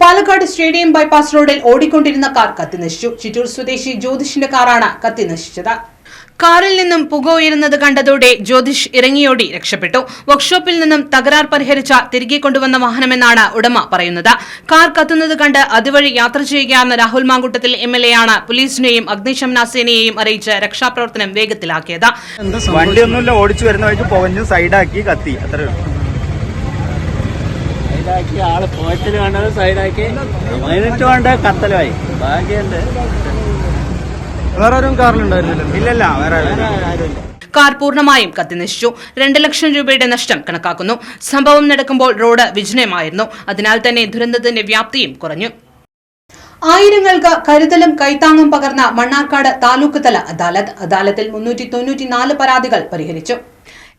Palakkad stadium bypass റോഡിൽ ഓടിക്കൊണ്ടിരുന്ന car കത്തിനശിച്ചു. Chittur സ്വദേശി ജ്യോതിഷിന്റെ കാറാണ് കത്തിനശിച്ചത്. കാറിൽ നിന്നും പുക ഉയരുന്നത് കണ്ടതോടെ ജ്യോതിഷ് ഇറങ്ങിയോടി രക്ഷപ്പെട്ടു. വർക്ക്ഷോപ്പിൽ നിന്നും തകരാർ പരിഹരിച്ച തിരികെ കൊണ്ടുവന്ന വാഹനമെന്നാണ് ഉടമ പറയുന്നത്. കാർ കത്തുന്നത് കണ്ട് അതുവഴി യാത്ര ചെയ്യുകയായിരുന്ന രാഹുൽ മാങ്കൂട്ടത്തിൽ MLA ആണ് പോലീസിനെയും അഗ്നിശമന സേനയെയും അറിയിച്ച് രക്ഷാപ്രവർത്തനം വേഗത്തിലാക്കിയത്. വണ്ടിയൊന്നുമില്ല, ഓടിച്ചു വരുന്ന വഴിക്ക് പുകഞ്ഞു സൈഡാക്കി കത്തി. അത്ര ആള് പോയത്തിന് വേണ്ടത് സൈഡാക്കി അതിനിട്ട് വേണ്ട കത്തലുമായി. ഭാഗ്യമുണ്ട്, വേറെ ആരും കാറിലുണ്ടായിരുന്നില്ല. ഇല്ലല്ല, വേറെ ആരുമില്ല. കാർ പൂർണ്ണമായും കത്തിനശിച്ചു. 2 ലക്ഷം രൂപയുടെ നഷ്ടം കണക്കാക്കുന്നു. സംഭവം നടക്കുമ്പോൾ റോഡ് വിജനമായിരുന്നു. അതിനാൽ തന്നെ ദുരന്തത്തിന്റെ വ്യാപ്തിയും കുറഞ്ഞു. ആയിരങ്ങൾക്ക് കരുതലും കൈത്താങ്ങും പകർന്ന മണ്ണാർക്കാട് താലൂക്ക് തല അദാലത്തിൽ 394 പരാതികൾ പരിഹരിച്ചു.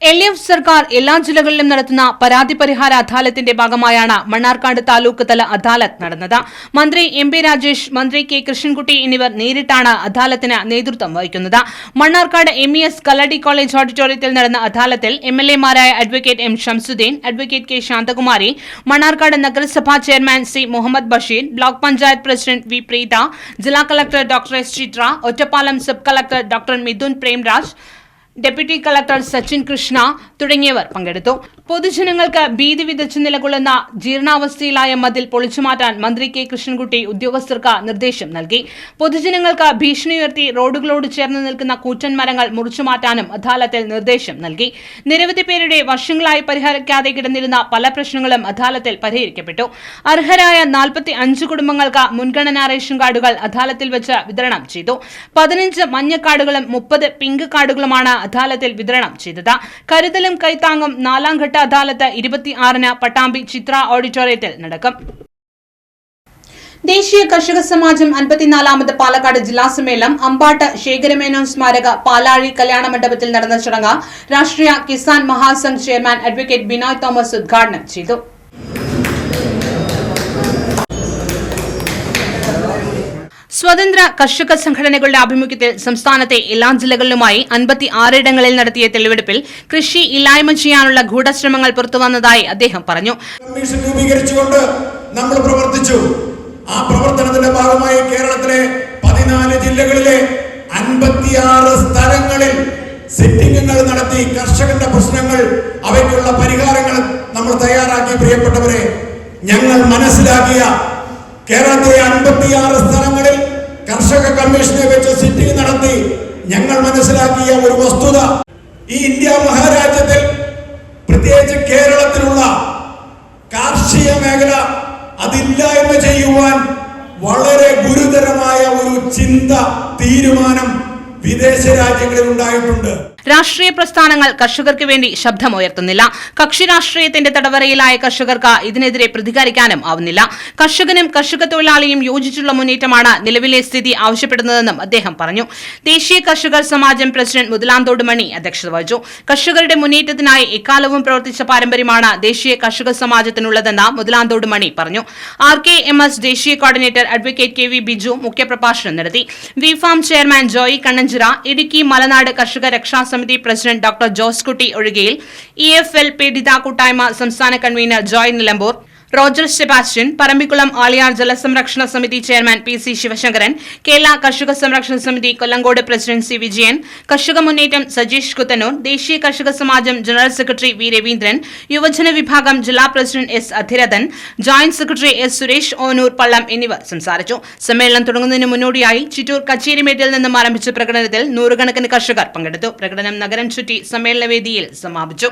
LF സർക്കാർ എല്ലാ ജില്ലകളിലും നടത്തുന്ന പരാതി പരിഹാര അദാലത്തിന്റെ ഭാഗമായാണ് മണ്ണാർക്കാട് താലൂക്ക് തല അദാലത്ത് നടന്നത്. മന്ത്രി MP രാജേഷ്, മന്ത്രി K കൃഷ്ണൻകുട്ടി എന്നിവർ നേരിട്ടാണ് അദാലത്തിന് നേതൃത്വം വഹിക്കുന്നത്. മണ്ണാർക്കാട് MES കല്ലടി കോളേജ് ഓഡിറ്റോറിയത്തിൽ നടന്ന അദാലത്തിൽ MLA-മാരായ advocate M Shamsudheen, advocate K Shanthakumari, Mannarkkad നഗരസഭാ chairman C Muhammad Basheer, block panchayat president V Preetha, ജില്ലാ collector doctor S Chithra, Ottapalam sub collector doctor Mithun Premraj, deputy collector Sachin Krishna തുടങ്ങിയവർ പങ്കെടുത്തു. പൊതുജനങ്ങൾക്ക് ഭീതി വിതച്ച് നിലകൊള്ളുന്ന ജീർണാവസ്ഥയിലായ മതിൽ പൊളിച്ചുമാറ്റാൻ മന്ത്രി K കൃഷ്ണൻകുട്ടി ഉദ്യോഗസ്ഥർക്ക് നിർദ്ദേശം നൽകി. പൊതുജനങ്ങൾക്ക് ഭീഷണി ഉയർത്തി റോഡുകളോട് ചേർന്ന് നിൽക്കുന്ന കൂറ്റൻ മരങ്ങൾ മുറിച്ചുമാറ്റാനും അദാലത്തിൽ നിർദ്ദേശം നൽകി. നിരവധി പേരുടെ വർഷങ്ങളായി പരിഹരിക്കാതെ കിടന്നിരുന്ന പല പ്രശ്നങ്ങളും അദാലത്തിൽ പരിഹരിക്കപ്പെട്ടു. അർഹരായ 45 കുടുംബങ്ങൾക്ക് മുൻഗണനാ റേഷൻ കാർഡുകൾ അദാലത്തിൽ വെച്ച് വിതരണം ചെയ്തു. 15 മഞ്ഞ കാർഡുകളും 30 പിങ്ക് കാർഡുകളുമാണ് അദാലത്തിൽ വിതരണം ചെയ്തത്. കരുതലും കൈത്താങ്ങും 4ാം ഘട്ട അദാലത്ത് 26-ന് പട്ടാമ്പി ചിത്ര ഓഡിറ്റോറിയത്തിൽ നടക്കും. ദേശീയ കർഷക സമാജം 54ാമത് പാലക്കാട് ജില്ലാ സമ്മേളനം അമ്പാട്ട് ശേഖരമേനോൻ സ്മാരക പാലാഴി കല്യാണ മണ്ഡപത്തിൽ നടന്ന ചടങ്ങ് രാഷ്ട്രീയ Kisan Mahasangh chairman advocate Binoy Thomas ഉദ്ഘാടനം ചെയ്തു. സ്വതന്ത്ര കർഷക സംഘടനകളുടെ ആഭിമുഖ്യത്തിൽ സംസ്ഥാനത്തെ എല്ലാ ജില്ലകളിലുമായി 56 ഇടങ്ങളിൽ നടത്തിയ തെളിവെടുപ്പിൽ കൃഷി ഇല്ലായ്മ ചെയ്യാനുള്ള ഗൂഢശ്രമങ്ങൾ പുറത്തുവന്നതായി അദ്ദേഹം പറഞ്ഞു. കമ്മീഷൻ രൂപീകരിച്ചുകൊണ്ട് നമ്മൾ പ്രവർത്തിച്ചു. ആ പ്രവർത്തനത്തിന്റെ ഭാഗമായി കേരളത്തിലെ 14 ജില്ലകളിലെ 56 സ്ഥലങ്ങളിൽ സിറ്റിംഗുകൾ നടത്തി കർഷകന്റെ പ്രശ്നങ്ങൾ, അവയ്ക്കുള്ള പരിഹാരങ്ങൾ നമ്മൾ തയ്യാറാക്കി. പ്രിയപ്പെട്ടവരെ, ഞങ്ങൾ മനസ്സിലാക്കിയ കേരളത്തിലെ 56 സ്ഥലങ്ങളിൽ കർഷക കമ്മീഷനെ വെച്ച് സിറ്റിംഗ് നടത്തി ഞങ്ങൾ മനസ്സിലാക്കിയ ഒരു വസ്തുത, ഈ ഇന്ത്യ മഹാരാജ്യത്തിൽ പ്രത്യേകിച്ച് കേരളത്തിലുള്ള കാർഷിക മേഖല അതില്ലായ്മ ചെയ്യുവാൻ വളരെ ഗുരുതരമായ ഒരു ചിന്ത, തീരുമാനം വിദേശ രാജ്യങ്ങളിൽ ഉണ്ടായിട്ടുണ്ട്. രാഷ്ട്രീയ പ്രസ്ഥാനങ്ങൾ കർഷകർക്ക് വേണ്ടി ശബ്ദമുയർത്തുന്നില്ല. കക്ഷി രാഷ്ട്രീയത്തിന്റെ തടവറയിലായ കർഷകർക്ക് ഇതിനെതിരെ പ്രതികരിക്കാനും ആവുന്നില്ല. കർഷകനും കർഷക തൊഴിലാളിയും യോജിച്ചുള്ള മുന്നേറ്റമാണ് നിലവിലെ സ്ഥിതി ആവശ്യപ്പെടുന്നതെന്നും അദ്ദേഹം പറഞ്ഞു. ദേശീയ കർഷകർ സമാജം പ്രസിഡന്റ് മുതലാന്തോട് മണി അധ്യക്ഷത വഹിച്ചു. കർഷകരുടെ മുന്നേറ്റത്തിനായി എക്കാലവും പ്രവർത്തിച്ച പാരമ്പര്യമാണ് ദേശീയ കർഷക സമാജത്തിനുള്ളതെന്ന് മുതലാന്തോട് മണി പറഞ്ഞു. RKMS ദേശീയ കോർഡിനേറ്റർ അഡ്വക്കേറ്റ് KV ബിജു മുഖ്യപ്രഭാഷണം നടത്തി. VFARM ചെയർമാൻ ജോയി കണ്ണഞ്ചിറ, ഇടുക്കി മലനാട് കർഷക രക്ഷാ സമിതി പ്രസിഡന്റ് ഡോക്ടർ ജോസ് കുട്ടി ഒഴികയിൽ EFL പീഡിത കൂട്ടായ്മ സംസ്ഥാന convener Joy Nilambur, Roger Sebastian, Parambikulam Aliyar ജലസംരക്ഷണ സമിതി ചെയർമാൻ PC ശിവശങ്കരൻ, കേരള കർഷക സംരക്ഷണ സമിതി കൊല്ലങ്കോട് പ്രസിഡന്റ് C വിജയൻ, കർഷക മുന്നേറ്റം സജീഷ് കുത്തന്നൂർ, ദേശീയ കർഷക സമാജം ജനറൽ സെക്രട്ടറി V രവീന്ദ്രൻ, യുവജന വിഭാഗം ജില്ലാ president S Adhirathan, joint secretary S Suresh Onur Pallam എന്നിവർ സംസാരിച്ചു. സമ്മേളനം തുടങ്ങുന്നതിന് മുന്നോടിയായി ചിറ്റൂർ കച്ചേരിമേട്ടിൽ നിന്നും ആരംഭിച്ച പ്രകടനത്തിൽ 100 കണക്കിന് കർഷകർ പങ്കെടുത്തു. പ്രകടനം നഗരം ചുറ്റി സമ്മേളനവേദിയിൽ സമാപിച്ചു.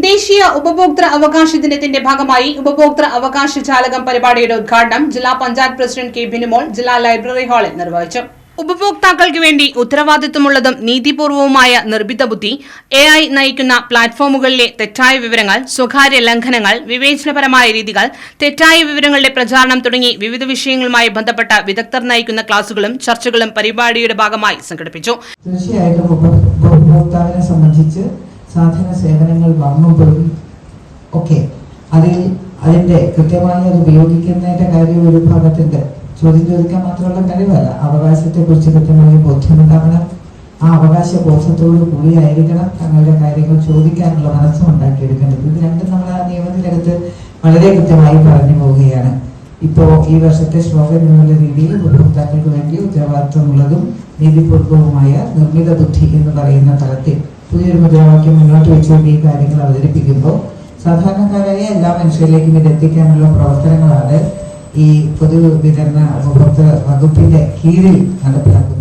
ദേശീയ ഉപഭോക്തൃ അവകാശ ദിനത്തിന്റെ ഭാഗമായി ഉപഭോക്തൃ അവകാശ ജാലകം പരിപാടിയുടെ ഉദ്ഘാടനം ജില്ലാ പഞ്ചായത്ത് പ്രസിഡന്റ് K ബിനുമോൾ ജില്ലാ ലൈബ്രറി ഹാളിൽ നിർവഹിച്ചു. ഉപഭോക്താക്കൾക്ക് വേണ്ടി ഉത്തരവാദിത്വമുള്ളതും നീതിപൂർവവുമായ നിർമ്മിത ബുദ്ധി, AI നയിക്കുന്ന പ്ലാറ്റ്ഫോമുകളിലെ തെറ്റായ വിവരങ്ങൾ, സ്വകാര്യ ലംഘനങ്ങൾ, വിവേചനപരമായ രീതികൾ, തെറ്റായ വിവരങ്ങളുടെ പ്രചാരണം തുടങ്ങി വിവിധ വിഷയങ്ങളുമായി ബന്ധപ്പെട്ട വിദഗ്ധർ നയിക്കുന്ന ക്ലാസുകളും ചർച്ചകളും പരിപാടിയുടെ ഭാഗമായി സംഘടിപ്പിച്ചു. തീർച്ചയായിട്ടും ഉപഭോക്താവിനെ സംബന്ധിച്ച് സാധന സേവനങ്ങൾ വാങ്ങുമ്പോഴും ഒക്കെ അതിന്റെ കൃത്യമായി അത് ഉപയോഗിക്കുന്നതിന്റെ കാര്യം ഒരു ഭാഗത്തുണ്ട്. ചോദ്യം ചോദിക്കാൻ മാത്രമുള്ള കഴിവല്ല, അവകാശത്തെ കുറിച്ച് കൃത്യമായ ബോധ്യമുണ്ടാവണം. ആ അവകാശ ബോധത്തോടു കൂടിയായിരിക്കണം തങ്ങളുടെ കാര്യങ്ങൾ ചോദിക്കാനുള്ള മനസ്സും ഉണ്ടാക്കിയെടുക്കേണ്ടത്. ഇത് രണ്ടും നമ്മൾ ആ നിയമത്തിനകത്ത് വളരെ കൃത്യമായി പറഞ്ഞു പോവുകയാണ്. ഇപ്പോൾ ഈ വർഷത്തെ സ്ലോഗൻ എന്നുള്ള രീതിയിൽ ഉപഭോക്താക്കൾക്ക് വേണ്ടി ഉത്തരവാദിത്വമുള്ളതും നീതിപൂർവകവുമായ നിർമ്മിത ബുദ്ധി എന്ന് പറയുന്ന തലത്തിൽ പുതിയൊരു മുദ്രാവാക്യം മുന്നോട്ട് വെച്ചുകൊണ്ട് ഈ കാര്യങ്ങൾ അവതരിപ്പിക്കുമ്പോൾ സാധാരണക്കാരായ എല്ലാ മനുഷ്യരിലേക്കും ഇതെത്തിക്കാനുള്ള പ്രവർത്തനങ്ങളാണ് ഈ പൊതുവിതരണ ഉപഭോക്തൃ വകുപ്പിന്റെ കീഴിൽ നടപ്പിലാക്കുന്നത്.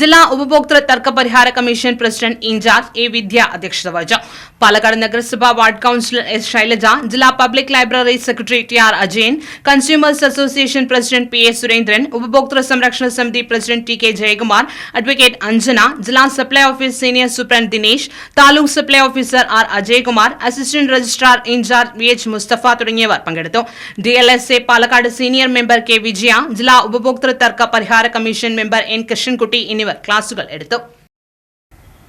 ജില്ലാ ഉപഭോക്തൃ തർക്ക പരിഹാര commission president in charge A Vidya അധ്യക്ഷത വഹിച്ചു. പാലക്കാട് നഗരസഭ വാർഡ് കൌൺസിലർ എസ് ശൈലജ, ജില്ലാ public library secretary T R Ajayan, consumers association president P A Surendran, ഉപഭോക്തൃ സംരക്ഷണ സമിതി president T K Jayakumar, advocate Anjana, ജില്ലാ supply office senior superintendent Dinesh, taluk supply officer R Ajaykumar, assistant registrar in charge V H Musthafa തുടങ്ങിയവർ പങ്കെടുത്തു. DLSA Palakkad senior member K Vijaya, ജില്ലാ ഉപഭോക്തൃ തർക്ക പരിഹാര കമ്മീഷൻ മെമ്പർ എൻ കൃഷ്ണൻകുട്ടി എന്നിവർ ക്ലാസുകൾ എടുത്തു.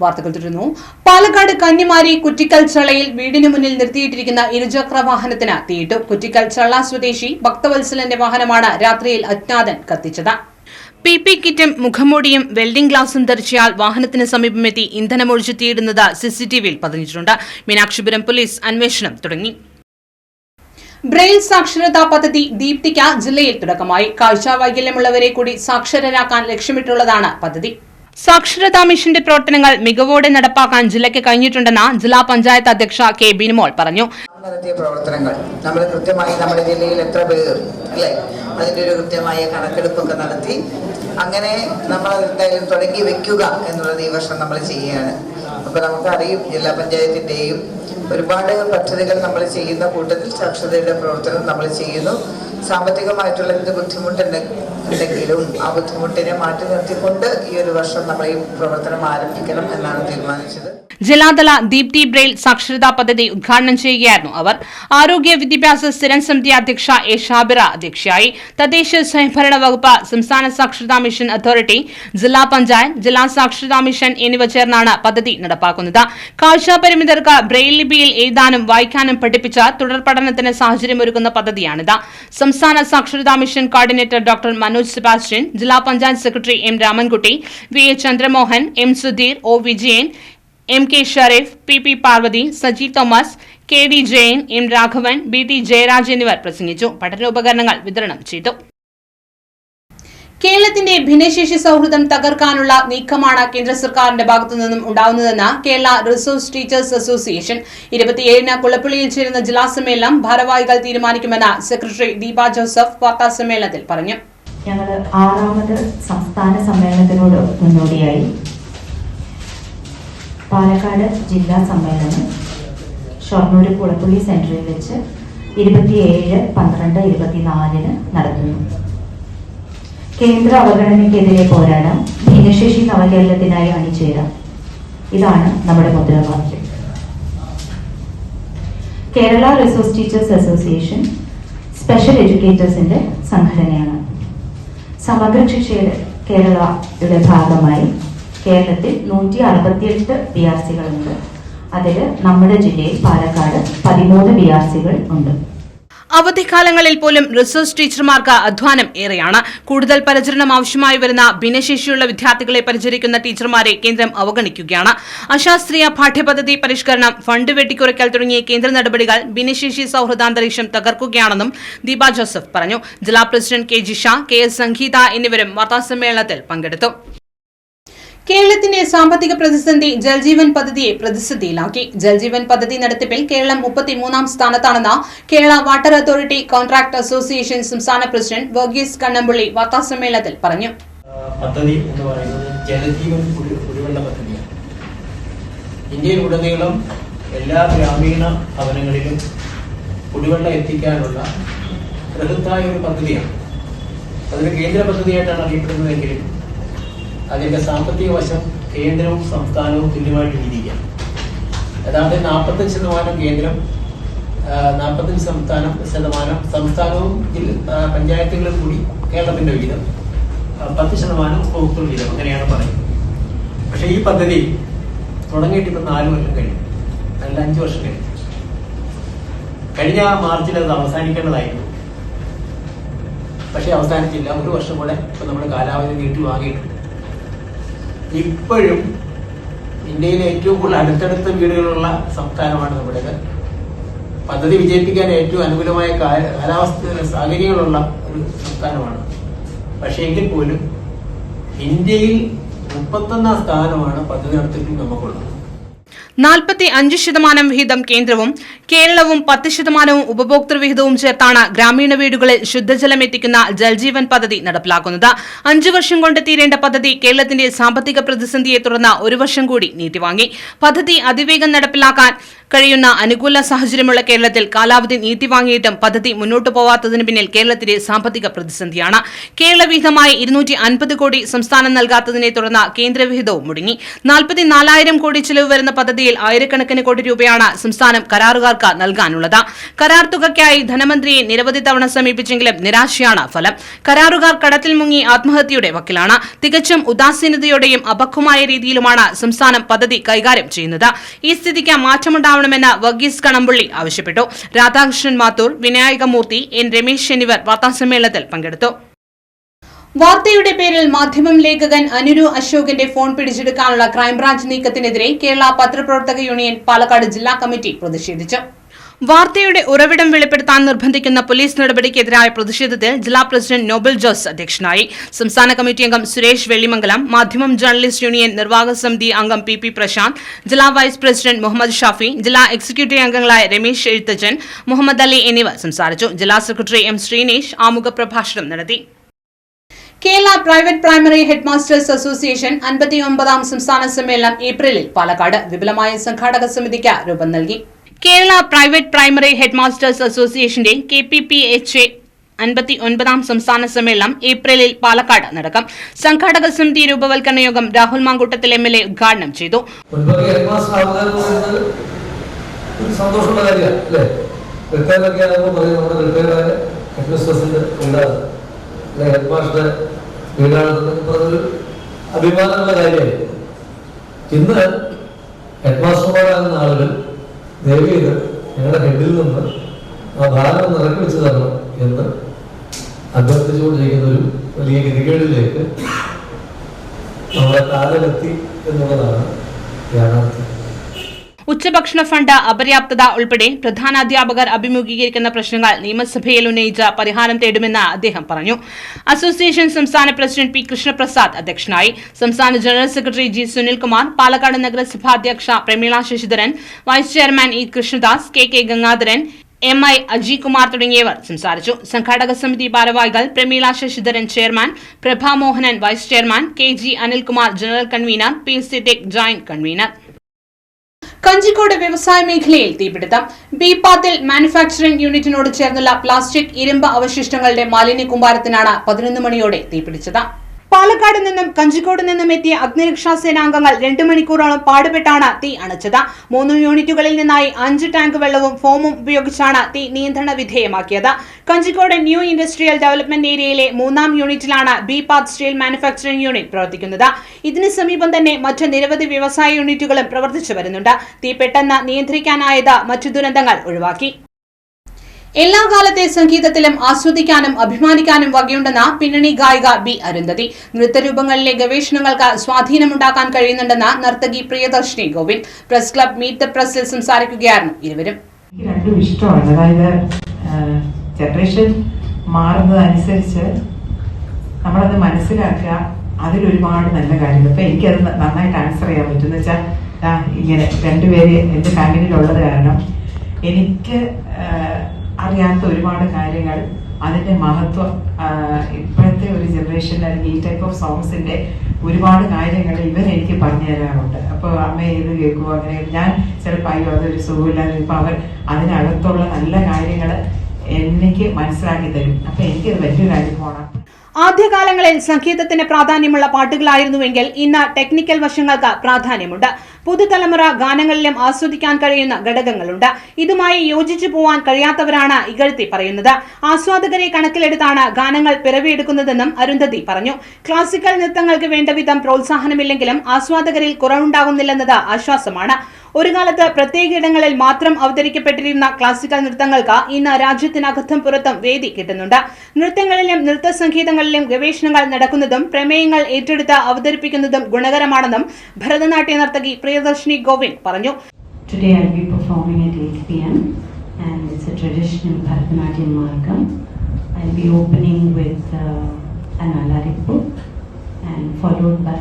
വാർത്തകൾ തുടരുന്നു. പാലക്കാട് കന്നിമാരി കുറ്റിക്കൽ ചളയിൽ വീടിന് മുന്നിൽ നിർത്തിയിട്ടിരിക്കുന്ന ഇരുചക്ര വാഹനത്തിന് തീയിട്ടു. കുറ്റിക്കൽ ചള്ള സ്വദേശി ഭക്തവത്സലന്റെ വാഹനമാണ് രാത്രിയിൽ അജ്ഞാതൻ കത്തിച്ചത്. PP കിറ്റും മുഖംമൂടിയും വെൽഡിംഗ് ഗ്ലാസും ധരിച്ചയാൾ വാഹനത്തിന് സമീപമെത്തി ഇന്ധനമൊഴിച്ച് തീയിടുന്നത് CCTVയിൽ പതിഞ്ഞിട്ടുണ്ട്. മീനാക്ഷിപുരം പോലീസ് അന്വേഷണം തുടങ്ങി. ബ്രെയിൽ സാക്ഷരതാ പദ്ധതി ദീപ്തിക്ക് ജില്ലയിൽ തുടക്കമായി. കാഴ്ചാവൈകല്യമുള്ളവരെ കൂടി സാക്ഷരരാക്കാൻ ലക്ഷ്യമിട്ടുള്ളതാണ് പദ്ധതി. സാക്ഷരതാ മിഷന്റെ പ്രവർത്തനങ്ങൾ മികവോടെ നടപ്പാക്കാൻ ജില്ലയ്ക്ക് കഴിഞ്ഞിട്ടുണ്ടെന്ന് ജില്ലാ പഞ്ചായത്ത് അധ്യക്ഷ കെ ബിനുമോൾ പറഞ്ഞു. നടത്തിയ പ്രവർത്തനങ്ങൾ നമ്മൾ കൃത്യമായി നമ്മുടെ ജില്ലയിൽ എത്ര പേർ അല്ലേ, അതിൻ്റെ ഒരു കൃത്യമായ കണക്കെടുപ്പൊക്കെ നടത്തി അങ്ങനെ നമ്മൾ എന്തായാലും തുടങ്ങി വെക്കുക എന്നുള്ളത് ഈ വർഷം നമ്മൾ ചെയ്യുകയാണ്. അപ്പോൾ നമുക്കറിയും ജില്ലാ പഞ്ചായത്തിൻ്റെയും ഒരുപാട് പദ്ധതികൾ നമ്മൾ ചെയ്യുന്ന കൂട്ടത്തിൽ സാക്ഷരതയുടെ പ്രവർത്തനം നമ്മൾ ചെയ്യുന്നു. സാമ്പത്തികമായിട്ടുള്ള എന്ത് ബുദ്ധിമുട്ടുണ്ടെങ്കിലും ആ ബുദ്ധിമുട്ടിനെ മാറ്റി നിർത്തിക്കൊണ്ട് ഈ ഒരു വർഷം നമ്മൾ ഈ പ്രവർത്തനം ആരംഭിക്കണം എന്നാണ് തീരുമാനിച്ചത്. ജില്ലാതല ദീപ്തി ബ്രെയിൽ സാക്ഷരതാ പദ്ധതി ഉദ്ഘാടനം ചെയ്യുകയായിരുന്നു അവർ. ആരോഗ്യ വിദ്യാഭ്യാസ സ്ഥിരം സമിതി അധ്യക്ഷ എ ഷാബിറ അധ്യക്ഷയായി. തദ്ദേശ സ്വയംഭരണ വകുപ്പ്, സംസ്ഥാന സാക്ഷരതാ മിഷൻ അതോറിറ്റി, ജില്ലാ പഞ്ചായത്ത്, ജില്ലാ സാക്ഷരതാ മിഷൻ എന്നിവ ചേർന്നാണ് പദ്ധതി നടപ്പാക്കുന്നത്. കാഴ്ചാപരിമിതർക്ക് ബ്രെയിൽ ലിപിയിൽ എഴുതാനും വായിക്കാനും പഠിപ്പിച്ച് തുടർ പഠനത്തിന് സാഹചര്യമൊരുക്കുന്ന പദ്ധതിയാണിത്. സംസ്ഥാന സാക്ഷരതാ mission coordinator doctor Manoj Sebastian, ജില്ലാ panchayat secretary M Ramankutty, V A Chandramohan, M Sudheer, O Vijayan, M K Shareef, PP Parvathi, Saji Thomas, KD Jayan, M Raghavan, BT Jayaraj എന്നിവർ പ്രസംഗിച്ചു. പഠനോപകരണങ്ങൾ വിതരണം ചെയ്തു. കേരളത്തിന്റെ ഭിന്നശേഷി സൗഹൃദം തകർക്കാനുള്ള നീക്കമാണ് കേന്ദ്ര സർക്കാരിന്റെ ഭാഗത്തുനിന്നും ഉണ്ടാവുന്നതെന്ന് കേരള റിസോഴ്സ് ടീച്ചേഴ്സ് അസോസിയേഷൻ. 27-ന് കുളപ്പള്ളിയിൽ ചേരുന്ന ജില്ലാ സമ്മേളനം ഭാരവാഹികൾ തീരുമാനിക്കുമെന്ന് സെക്രട്ടറി ദീപ ജോസഫ് വാർത്താസമ്മേളനത്തിൽ പറഞ്ഞു. ഞങ്ങൾ 6ാമത് സംസ്ഥാന സമ്മേളനത്തിനോട് മുന്നോടിയായി പാലക്കാട് ജില്ലാ സമ്മേളനം ഷൊർണൂർ കുളപ്പള്ളി സെന്ററിൽ വെച്ച് 27/12/24 നടത്തുന്നു. കേന്ദ്ര അവഗണനയ്ക്കെതിരെ പോരാടാം, ഭിന്നശേഷി നവകേരളത്തിനായി അണിചേരാം, ഇതാണ് നമ്മുടെ മുദ്രാവാക്യം. Kerala resource teachers association special എഡ്യൂക്കേറ്റേഴ്സിന്റെ സംഘടനയാണ്. സമഗ്ര ശിക്ഷയുടെ കേരളയുടെ ഭാഗമായി കേരളത്തിൽ 168 BRCകളുണ്ട്. അതിൽ നമ്മുടെ ജില്ലയിൽ പാലക്കാട് 13 BRCകൾ ഉണ്ട്. അവധിക്കാലങ്ങളിൽ പോലും റിസോഴ്സ് ടീച്ചർമാർക്ക് അധ്വാനം ഏറെയാണ്. കൂടുതൽ പരിചരണം ആവശ്യമായി വരുന്ന ഭിന്നശേഷിയുള്ള വിദ്യാർത്ഥികളെ പരിചരിക്കുന്ന ടീച്ചർമാരെ കേന്ദ്രം അവഗണിക്കുകയാണ്. അശാസ്ത്രീയ പാഠ്യപദ്ധതി പരിഷ്കരണം, ഫണ്ട് വെട്ടിക്കുറയ്ക്കൽ തുടങ്ങിയ കേന്ദ്ര നടപടികൾ ഭിന്നശേഷി സൗഹൃദാന്തരീക്ഷം തകർക്കുകയാണെന്നും ദീപ ജോസഫ് പറഞ്ഞു. ജില്ലാ പ്രസിഡന്റ് കെ ജിഷ, KS സംഗീത എന്നിവരും വാർത്താസമ്മേളനത്തിൽ പങ്കെടുത്തു. കേരളത്തിന്റെ സാമ്പത്തിക പ്രതിസന്ധി ജൽജീവൻ പദ്ധതിയെ പ്രതിസന്ധിയിലാക്കി. ജൽജീവൻ പദ്ധതി നടത്തിപ്പിൽ കേരളം 33-ാം സ്ഥാനത്താണെന്ന് Kerala water authority contract association സംസ്ഥാന പ്രസിഡന്റ് വർഗീസ് കണ്ണമ്പള്ളി വാർത്താസമ്മേളനത്തിൽ പറഞ്ഞു. പദ്ധതി എന്ന് പറയുന്നത് ജലജീവൻ കുടിവെള്ള പദ്ധതിയാണ്. ഇന്ത്യയിലുടനീളം എല്ലാ ഗ്രാമീണ ഭവനങ്ങളിലും കുടിവെള്ളം എത്തിക്കാനുള്ള ബൃഹത്തായ ഒരു പദ്ധതിയാണ്. അതൊരു കേന്ദ്ര പദ്ധതിയായിട്ടാണ് അറിയപ്പെടുന്നതെങ്കിലും അതിൻ്റെ സാമ്പത്തിക വശം കേന്ദ്രവും സംസ്ഥാനവും തുല്യമായിട്ട് വീതിക്കുകയാണ്. അതായത് 45% കേന്ദ്രം, 45% സംസ്ഥാനവും പഞ്ചായത്തുകളും കൂടി കേരളത്തിൻ്റെ വിഹിതം, 10% ഉപഭോക്തൃ വിഹിതം, അങ്ങനെയാണ് പറയുന്നത്. പക്ഷേ ഈ പദ്ധതി തുടങ്ങിയിട്ട് ഇപ്പം 4 വർഷം കഴിഞ്ഞു, അല്ല 5 വർഷം കഴിഞ്ഞു. കഴിഞ്ഞ മാർച്ചിൽ അത് അവസാനിക്കേണ്ടതായിരുന്നു, പക്ഷേ അവസാനിച്ചില്ല. 1 വർഷം കൂടെ ഇപ്പം നമ്മൾ കാലാവധി നീട്ടി വാങ്ങിയിട്ടുണ്ട്. ഇപ്പോഴും ഇന്ത്യയിലെ ഏറ്റവും കൂടുതൽ അടുത്തടുത്ത വീടുകളുള്ള സംസ്ഥാനമാണ് നമ്മുടേത്. പദ്ധതി വിജയിപ്പിക്കാൻ ഏറ്റവും അനുകൂലമായ കാലാവസ്ഥ സാഹചര്യങ്ങളുള്ള ഒരു സംസ്ഥാനമാണ്. പക്ഷേ എങ്കിൽ പോലും ഇന്ത്യയിൽ 31ാം സ്ഥാനമാണ് പദ്ധതി നടത്തിപ്പിൽ നമുക്കുള്ളത്. 45% വിഹിതം കേന്ദ്രവും കേരളവും 10% ഉപഭോക്തൃ വിഹിതവും ചേർത്താണ് ഗ്രാമീണ വീടുകളിൽ ശുദ്ധജലം എത്തിക്കുന്ന ജൽജീവൻ പദ്ധതി നടപ്പിലാക്കുന്നത്. 5 വർഷം കൊണ്ട് തീരേണ്ട പദ്ധതി കേരളത്തിന്റെ സാമ്പത്തിക പ്രതിസന്ധിയെ തുടർന്ന് 1 വർഷം കൂടി നീട്ടിവാങ്ങി. പദ്ധതി അതിവേഗം നടപ്പിലാക്കാൻ കഴിയുന്ന അനുകൂല സാഹചര്യമുള്ള കേരളത്തിൽ കാലാവധി നീട്ടിവാങ്ങിയിട്ടും പദ്ധതി മുന്നോട്ടു പോവാത്തതിന് പിന്നിൽ കേരളത്തിന്റെ സാമ്പത്തിക പ്രതിസന്ധിയാണ്. കേരള വിഹിതമായി 250 കോടി സംസ്ഥാനം നൽകാത്തതിനെ തുടർന്ന് കേന്ദ്ര വിഹിതവും മുടങ്ങി. 44,000 കോടി ചിലവ് വരുന്ന പദ്ധതിയിൽ ആയിരക്കണക്കിന് കോടി രൂപയാണ് സംസ്ഥാനം കരാറുകാർക്ക് നൽകാനുള്ളത്. കരാർ തുകയ്ക്കായി ധനമന്ത്രിയെ നിരവധി തവണ സമീപിച്ചെങ്കിലും നിരാശയാണ് ഫലം. കരാറുകാർ കടത്തിൽ മുങ്ങി ആത്മഹത്യയുടെ വക്കിലാണ്. തികച്ചും ഉദാസീനതയോടെയും അപക്വമായ രീതിയിലുമാണ് സംസ്ഥാനം പദ്ധതി കൈകാര്യം ചെയ്യുന്നത്. ഈ സ്ഥിതിക്ക് മാറ്റമുണ്ടാവണമെന്ന് വർഗീസ് കണമ്പുള്ളി ആവശ്യപ്പെട്ടു. രാധാകൃഷ്ണൻ മാത്തൂർ, വിനായകമൂർത്തി, എൻ രമേശ് എന്നിവർ വാർത്താസമ്മേളനത്തിൽ പങ്കെടുത്തു. വാർത്തയുടെ പേരിൽ മാധ്യമം ലേഖകൻ അനുരു അശോകിന്റെ ഫോൺ പിടിച്ചെടുക്കാനുള്ള ക്രൈംബ്രാഞ്ച് നീക്കത്തിനെതിരെ കേരള പത്രപ്രവർത്തക യൂണിയൻ പാലക്കാട് ജില്ലാ കമ്മിറ്റി പ്രതിഷേധിച്ചു. വാർത്തയുടെ ഉറവിടം വെളിപ്പെടുത്താൻ നിർബന്ധിക്കുന്ന പോലീസ് നടപടിക്കെതിരായ പ്രതിഷേധത്തിൽ ജില്ലാ പ്രസിഡന്റ് നോബൽ ജോസ് അധ്യക്ഷനായി. സംസ്ഥാന കമ്മിറ്റി അംഗം സുരേഷ് വെള്ളിമംഗലം, മാധ്യമം ജേർണലിസ്റ്റ് യൂണിയൻ നിർവാഹക സമിതി അംഗം പി പ്രശാന്ത്, ജില്ലാ വൈസ് പ്രസിഡന്റ് മുഹമ്മദ് ഷാഫി, ജില്ലാ എക്സിക്യൂട്ടീവ് അംഗങ്ങളായ രമേശ് എഴുത്തച്ഛൻ, മുഹമ്മദ് അലി എന്നിവർ സംസാരിച്ചു. ജില്ലാ സെക്രട്ടറി എം ശ്രീനേഷ് ആമുഖ പ്രഭാഷണം നടത്തി. Kerala private primary headmasters association 59ാം സംസ്ഥാന സമ്മേളനം ഏപ്രിലിൽ പാലക്കാട് വിപുലമായ സംഘാടക സമിതിക്ക് രൂപം നൽകി. കേരള പ്രൈവറ്റ് പ്രൈമറി ഹെഡ്മാസ്റ്റേഴ്സ് അസോസിയേഷന്റെ KPPHA 59ാം സംസ്ഥാന സമ്മേളനം ഏപ്രിലിൽ പാലക്കാട് നടക്കും. സംഘാടക സമിതി രൂപവൽക്കരണ യോഗം രാഹുൽ മാങ്കൂട്ടത്തിൽ MLA ഉദ്ഘാടനം ചെയ്തു. അഭിമാനമുള്ള കാര്യമായി ഇന്ന് ഹെഡ്മാസ്റ്റർമാരാകുന്ന ആളുകൾ ദയവ് ചെയ്ത് ഞങ്ങളുടെ ഹെഡിൽ നിന്ന് ആ ഭാരം ഒന്ന് ഇറക്കി വെച്ച് തരണം എന്ന് അഭ്യർത്ഥിച്ചുകൊണ്ടിരിക്കുന്ന ഒരു വലിയ ഗതികേടിലേക്ക് നമ്മുടെ കാലമെത്തി എന്നുള്ളതാണ് യാഥാർത്ഥ്യം. ഉച്ചഭക്ഷണ ഫണ്ട് അപര്യാപ്തത ഉൾപ്പെടെ പ്രധാനാധ്യാപകർ അഭിമുഖീകരിക്കുന്ന പ്രശ്നങ്ങൾ നിയമസഭയിൽ ഉന്നയിച്ച് പരിഹാരം തേടുമെന്ന് അദ്ദേഹം പറഞ്ഞു. അസോസിയേഷൻ സംസ്ഥാന പ്രസിഡന്റ് P കൃഷ്ണപ്രസാദ് അധ്യക്ഷനായി. സംസ്ഥാന general secretary G Sunilkumar, Palakkad നഗരസഭാ അധ്യക്ഷ Prameela Sasidharan, vice chairman E Krishnadas, KK Gangadharan, MI Ajikumar തുടങ്ങിയവർ സംസാരിച്ചു. സംഘാടക സമിതി ഭാരവാഹികൾ Prameela Sasidharan chairman, Prabhamohanan vice chairman, KG Anilkumar general convener, P Siddique joint convener. Kanjikode വ്യവസായ മേഖലയിൽ തീപിടുത്തം. ബിപാത്തിൽ മാനുഫാക്ചറിംഗ് യൂണിറ്റിനോട് ചേർന്നുള്ള പ്ലാസ്റ്റിക്, ഇരുമ്പ് അവശിഷ്ടങ്ങളുടെ മാലിന്യ കൂമ്പാരത്തിനാണ് 11 മണിയോടെ തീപിടിച്ചത്. പാലക്കാട് നിന്നും കഞ്ചിക്കോട് നിന്നും എത്തിയ അഗ്നിരക്ഷാ സേനാംഗങ്ങൾ 2 മണിക്കൂറോളം പാടുപെട്ടാണ് തീ അണച്ചത്. 3 യൂണിറ്റുകളിൽ നിന്നായി 5 ടാങ്ക് വെള്ളവും ഫോമും ഉപയോഗിച്ചാണ് തീ നിയന്ത്രണ വിധേയമാക്കിയത്. കഞ്ചിക്കോട് ന്യൂ ഇൻഡസ്ട്രിയൽ ഡെവലപ്മെന്റ് ഏരിയയിലെ 3ാം യൂണിറ്റിലാണ് ബിപാത്ത് സ്റ്റീൽ മാനുഫാക്ചറിംഗ് യൂണിറ്റ് പ്രവർത്തിക്കുന്നത്. ഇതിന് സമീപം തന്നെ മറ്റ് നിരവധി വ്യവസായ യൂണിറ്റുകളും പ്രവർത്തിച്ചു വരുന്നുണ്ട്. തീ പെട്ടെന്ന് നിയന്ത്രിക്കാനായത് മറ്റു ദുരന്തങ്ങൾ ഒഴിവാക്കി. എല്ലാ കാലത്തെ സംഗീതത്തിലും ആസ്വദിക്കാനും അഭിമാനിക്കാനും വകയുണ്ടെന്ന പിന്നണി ഗായിക B അരുന്ധതി. നൃത്തരൂപങ്ങളിലെ ഗവേഷണങ്ങൾക്ക് സ്വാധീനമുണ്ടാക്കാൻ കഴിയുന്നുണ്ടെന്ന് നർത്തകി Priyadarshini Govind. Press club meet the പ്രസിൽ സംസാരിക്കുകയായിരുന്നു ഇരുവരും. രണ്ടും ഇഷ്ടമാണ്. അതായത് ജനറേഷൻ മാറുന്നതനുസരിച്ച് നമ്മളത് മനസ്സിലാക്കുക, അതിലൊരുപാട് നല്ല കാര്യങ്ങൾ. ഇപ്പം എനിക്കത് നന്നായിട്ട് ആൻസർ ചെയ്യാൻ പറ്റുമെന്ന് വെച്ചാൽ ഇങ്ങനെ രണ്ടുപേര് എൻ്റെ ഫാമിലിയിലുള്ളത് കാരണം എനിക്ക് അറിയാത്ത ഒരുപാട് കാര്യങ്ങൾ, അതിൻ്റെ മഹത്വം ഇപ്പോഴത്തെ ഒരു ജനറേഷൻ അല്ലെങ്കിൽ ഈ ടൈപ്പ് ഓഫ് സോങ്സിൻ്റെ ഒരുപാട് കാര്യങ്ങൾ ഇവരെനിക്ക് പറഞ്ഞു തരാറുണ്ട്. അപ്പോൾ അമ്മ ഇത് കേൾക്കുമോ, അങ്ങനെ ഞാൻ ചിലപ്പോൾ അയ്യോ അതൊരു സുഖമില്ലാതെ ഇപ്പോൾ അവർ അതിനകത്തുള്ള നല്ല കാര്യങ്ങൾ എനിക്ക് മനസ്സിലാക്കി തരും. അപ്പം എനിക്കത് വലിയൊരു അനുഭവമാണ്. ആദ്യകാലങ്ങളിൽ സംഗീതത്തിന് പ്രാധാന്യമുള്ള പാട്ടുകളായിരുന്നുവെങ്കിൽ ഇന്ന് ടെക്നിക്കൽ വശങ്ങൾക്ക് പ്രാധാന്യമുണ്ട്. പുതുതലമുറ ഗാനങ്ങളിലും ആസ്വദിക്കാൻ കഴിയുന്ന ഘടകങ്ങളുണ്ട്. ഇതുമായി യോജിച്ചു പോവാൻ കഴിയാത്തവരാണ് ഇകഴ്ത്തി പറയുന്നത്. ആസ്വാദകരെ കണക്കിലെടുത്താണ് ഗാനങ്ങൾ പിറവിയെടുക്കുന്നതെന്നും അരുന്ധതി പറഞ്ഞു. ക്ലാസിക്കൽ നൃത്തങ്ങൾക്ക് വേണ്ട വിധം പ്രോത്സാഹനമില്ലെങ്കിലും ആസ്വാദകരിൽ കുറവുണ്ടാകുന്നില്ലെന്നത് ആശ്വാസമാണ്. ഒരു കാലത്ത് പ്രത്യേക ഇടങ്ങളിൽ മാത്രം അവതരിക്കപ്പെട്ടിരുന്ന ക്ലാസിക്കൽ നൃത്തങ്ങൾക്ക് ഇന്ന് രാജ്യത്തിനകത്തും പുറത്തും വേദി കിട്ടുന്നുണ്ട്. നൃത്തങ്ങളിലും നൃത്തസംഗീതങ്ങളിലും ഗവേഷണങ്ങൾ നടക്കുന്നതും പ്രമേയങ്ങൾ ഏറ്റെടുത്ത് അവതരിപ്പിക്കുന്നതും ഗുണകരമാണെന്നും ഭരതനാട്യ നർത്തകി പ്രിയദർശിനി ഗോവിന്ദ് പറഞ്ഞു. Today I'll be performing at 8 p.m. and it's a traditional Bharatanatyam margam. I'll be opening with an Alarippu and followed by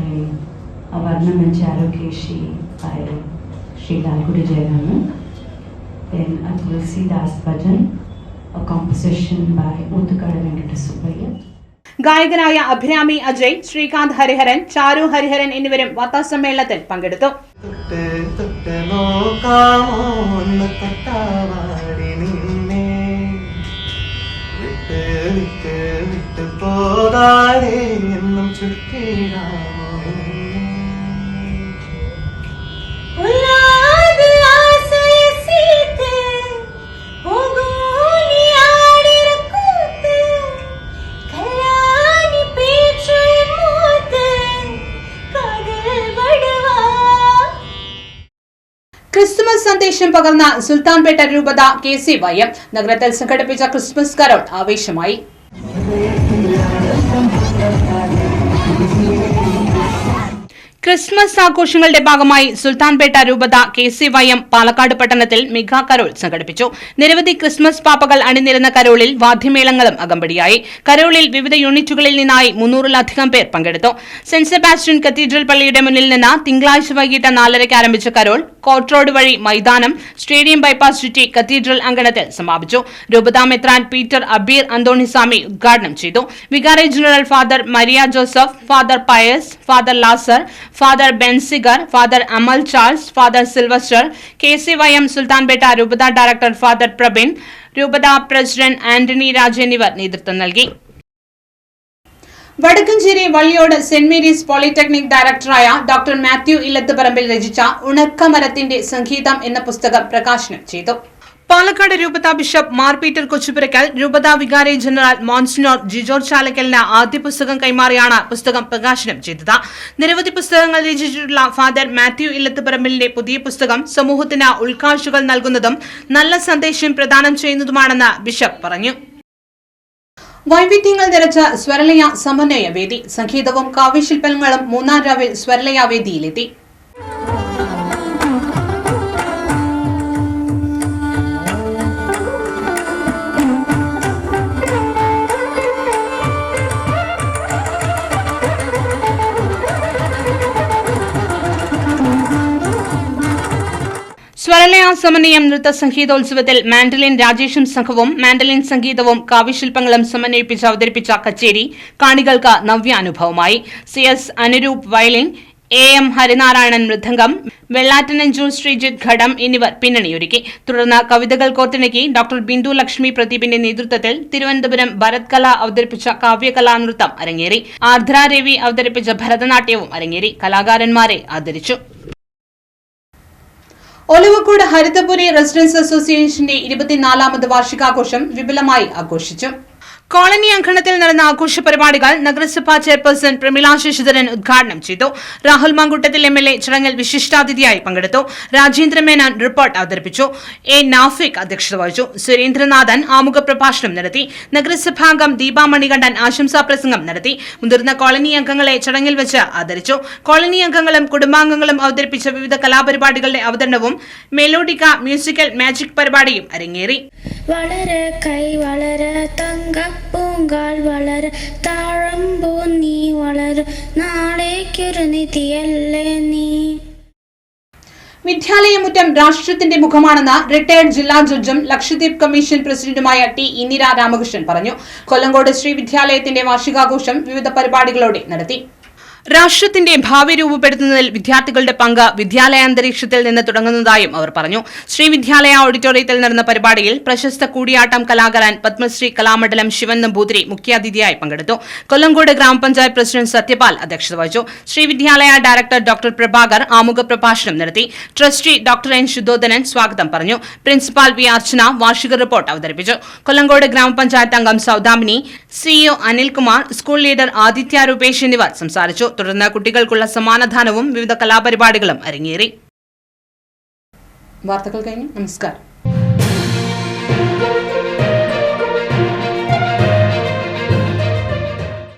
a Varnam and Charukeshi by Sri Lalgudi Jayaraman. Then a Tulsi Das Bhajan, a composition by Muthukada Venkata Subbaiah. ഗായകരായ Abhirami Ajay, Srikanth Hariharan, ചാരു ഹരിഹരൻ എന്നിവരും വാർത്താസമ്മേളനത്തിൽ പങ്കെടുത്തു. Christmas സന്ദേശം പകർന്ന സുൽത്താൻപേട്ട രൂപത KCYM നഗരത്തിൽ സംഘടിപ്പിച്ച Christmas Carol ആവേശമായി. Christmas ആഘോഷങ്ങളുടെ ഭാഗമായി സുൽത്താൻപേട്ട രൂപത KCYM പാലക്കാട് പട്ടണത്തിൽ മെഗാ കരോൾ സംഘടിപ്പിച്ചു. നിരവധി ക്രിസ്മസ് പാപ്പകൾ അണിനിരുന്ന കരോളിൽ വാദ്യമേളങ്ങളും അകമ്പടിയായി. കരോളിൽ വിവിധ യൂണിറ്റുകളിൽ നിന്നായി 300-ലധികം പേർ പങ്കെടുത്തു. സെന്റ് സെബാസ്റ്റ്യൻ കത്തീഡ്രൽ പള്ളിയുടെ മുന്നിൽ നിന്ന് തിങ്കളാഴ്ച വൈകിട്ട് 4:30 ആരംഭിച്ച കരോൾ കോട്ട് റോഡ് വഴി മൈതാനം, സ്റ്റേഡിയം ബൈപ്പാസ് ചുറ്റി കത്തീഡ്രൽ അങ്കണത്തിൽ സമാപിച്ചു. രൂപതാ മെത്രാൻ പീറ്റർ അബീർ അന്തോണിസ്വാമി ഉദ്ഘാടനം ചെയ്തു. വികാരി general father Maria Joseph, father Pius, father Lazar, father Benziger, father Amal Charles, father Sylvester, KCYM Sultanpet രൂപത ഡയറക്ടർ ഫാദർ പ്രബിൻ, രൂപത പ്രസിഡന്റ് ആന്റണി രാജ് എന്നിവർ നേതൃത്വം നൽകി. Vadakkanchery Valliyode saint Mary's polytechnic ഡയറക്ടറായ ഡോക്ടർ മാത്യു ഇല്ലത്തുപറമ്പിൽ രചിച്ച ഉണക്കമരത്തിന്റെ സംഗീതം എന്ന പുസ്തകം പ്രകാശനം ചെയ്തു. പാലക്കാട് രൂപത ബിഷപ്പ് മാർ പീറ്റർ കൊച്ചുപുരയ്ക്കൽ, രൂപത വികാരി ജനറൽ മോൺസിനോർ ജിജോർ ചാലക്കലിന് ആദ്യ പുസ്തകം കൈമാറിയാണ് പുസ്തകം പ്രകാശനം ചെയ്തത്. നിരവധി പുസ്തകങ്ങൾ രചിച്ചിട്ടുള്ള ഫാദർ മാത്യു ഇല്ലത്തുപറമ്പിലിന്റെ പുതിയ പുസ്തകം സമൂഹത്തിന് ഉൾക്കാഴ്ചകൾ നൽകുന്നതും നല്ല സന്ദേശം പ്രദാനം ചെയ്യുന്നതുമാണെന്ന് ബിഷപ്പ് പറഞ്ഞു. വൈവിധ്യങ്ങൾ നിറച്ച സ്വരലയ സമന്വയ വേദി, സംഗീതവും കാവ്യശില്പങ്ങളും മൂന്നാം രാവിൽ സ്വരലയ വേദിയിലെത്തി. സ്വരലയ സമന്വയം നൃത്ത സംഗീതോത്സവത്തിൽ മാൻഡലിൻ രാജേഷും സംഘവും മാൻഡലിൻ സംഗീതവും കാവ്യശില്പങ്ങളും സമന്വയിപ്പിച്ച് അവതരിപ്പിച്ച കച്ചേരി കാണികൾക്ക് നവ്യാനുഭവമായി. CS Anuroop violin, AM Harinarayanan mridangam, Vellattanjur Sreejith ghatam എന്നിവർ പിന്നണിയൊരുക്കി. തുടർന്ന് കവിതകൾ കോർത്തിണക്കി ഡോക്ടർ ബിന്ദു ലക്ഷ്മി പ്രദീപിന്റെ നേതൃത്വത്തിൽ തിരുവനന്തപുരം ഭരത് കല അവതരിപ്പിച്ച കാവ്യകലാനൃത്തം അരങ്ങേറി. ആർദ്ര രവി അവതരിപ്പിച്ച ഭരതനാട്യവും അരങ്ങേറി. കലാകാരന്മാരെ ആദരിച്ചു. ഒലിവക്കോട് ഹരിതപുരി റെസിഡൻസ് അസോസിയേഷന്റെ 24ാമത് വാർഷികാഘോഷം വിപുലമായി ആഘോഷിച്ചു. കോളനി അങ്കണത്തിൽ നടന്ന ആഘോഷ പരിപാടികൾ നഗരസഭാ ചെയർപേഴ്സൺ പ്രമിള ശശിധരൻ ഉദ്ഘാടനം ചെയ്തു. രാഹുൽ മാങ്കുട്ടത്തിൽ MLA ചടങ്ങിൽ വിശിഷ്ടാതിഥിയായി പങ്കെടുത്തു. രാജേന്ദ്ര മേനോൻ റിപ്പോർട്ട് അവതരിപ്പിച്ചു. A. നാഫിക് അധ്യക്ഷത വഹിച്ചു. സുരേന്ദ്രനാഥൻ ആമുഖ പ്രഭാഷണം നടത്തി. നഗരസഭാംഗം ദീപാ മണികണ്ഠൻ ആശംസാ പ്രസംഗം നടത്തി. മുതിർന്ന കോളനി അംഗങ്ങളെ ചടങ്ങിൽ വെച്ച് ആദരിച്ചു. കോളനി അംഗങ്ങളും കുടുംബാംഗങ്ങളും അവതരിപ്പിച്ച വിവിധ കലാപരിപാടികളുടെ അവതരണവും മെലോഡിക്ക മ്യൂസിക്കൽ മാജിക് പരിപാടിയും അരങ്ങേറി. വളരെ കൈ വളരെ തങ്കപ്പൂങ്കാൽ വളരെ താഴമ്പൂ നീ വളരെ നാളേക്കൊരു നിധിയല്ലേ നീ. വിദ്യാലയമുറ്റം രാഷ്ട്രത്തിന്റെ മുഖമാണെന്ന് റിട്ടയർഡ് ജില്ലാ ജഡ്ജും ലക്ഷദ്വീപ് കമ്മീഷൻ പ്രസിഡന്റുമായ T. ഇന്ദിര രാമകൃഷ്ണൻ പറഞ്ഞു. കൊല്ലങ്കോട് ശ്രീ വിദ്യാലയത്തിന്റെ വാർഷികാഘോഷം വിവിധ പരിപാടികളോടെ നടത്തി. രാഷ്ട്രത്തിന്റെ ഭാവി രൂപപ്പെടുത്തുന്നതിൽ വിദ്യാർത്ഥികളുടെ പങ്ക് വിദ്യാലയാന്തരീക്ഷത്തിൽ നിന്ന് തുടങ്ങുന്നതായും അവർ പറഞ്ഞു. ശ്രീവിദ്യാലയ ഓഡിറ്റോറിയത്തിൽ നടന്ന പരിപാടിയിൽ പ്രശസ്ത കൂടിയാട്ടം കലാകാരൻ പത്മശ്രീ കലാമണ്ഡലം ശിവൻ നമ്പൂതിരി മുഖ്യാതിഥിയായി പങ്കെടുത്തു. കൊല്ലങ്കോട് ഗ്രാമപഞ്ചായത്ത് പ്രസിഡന്റ് സത്യപാൽ അധ്യക്ഷത വഹിച്ചു. ശ്രീവിദ്യാലയ ഡയറക്ടർ ഡോക്ടർ പ്രഭാകർ ആമുഖ പ്രഭാഷണം നടത്തി. Trustee doctor N. ശുദ്ധോധനൻ സ്വാഗതം പറഞ്ഞു. Principal V. അർച്ചന വാർഷിക റിപ്പോർട്ട് അവതരിപ്പിച്ചു. കൊല്ലങ്കോട് ഗ്രാമപഞ്ചായത്ത് അംഗം സൌദാമിനി, CEO Anilkumar, school leader Aditya Rupesh എന്നിവർ സംസാരിച്ചു. തുടർന്ന് കുട്ടികൾക്കുള്ള സമ്മാനദാനവും വിവിധ കലാപരിപാടികളും അരങ്ങേറി. വാർത്തകൾ കഴിഞ്ഞു. നമസ്കാരം.